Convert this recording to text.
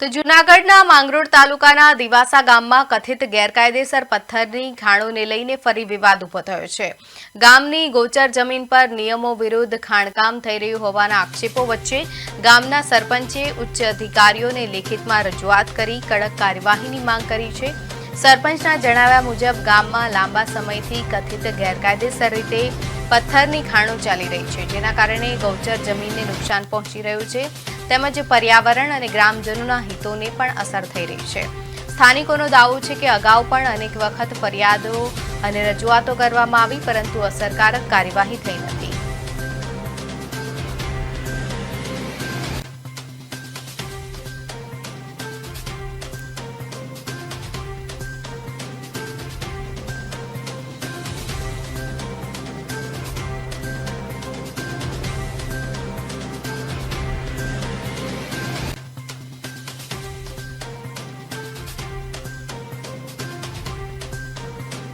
તો જૂનાગઢના માંગરોળ તાલુકાના દિવાસા ગામમાં કથિત ગેરકાયદેસર પથ્થરની ખાણોને લઈને ફરી વિવાદ ઉભો થયો છે. ગામની ગોચર જમીન પર નિયમો વિરુદ્ધ ખાણકામ થઈ રહ્યું હોવાના આક્ષેપો વચ્ચે ગામના સરપંચે ઉચ્ચ અધિકારીઓને લેખિતમાં રજૂઆત કરી કડક કાર્યવાહીની માંગ કરી છે. સરપંચના જણાવ્યા મુજબ ગામમાં લાંબા સમયથી કથિત ગેરકાયદેસર રીતે પથ્થરની ખાણો ચાલી રહી છે, જેના કારણે ગૌચર જમીનને નુકસાન પહોંચી રહ્યું છે તેમજ પર્યાવરણ અને ગ્રામજનોના હિતોને પણ અસર થઈ રહી છે. સ્થાનિકોનો દાવો છે કે અગાઉ પણ અનેક વખત ફરિયાદો અને રજૂઆતો કરવામાં આવી, પરંતુ અસરકારક કાર્યવાહી થઈ નથી.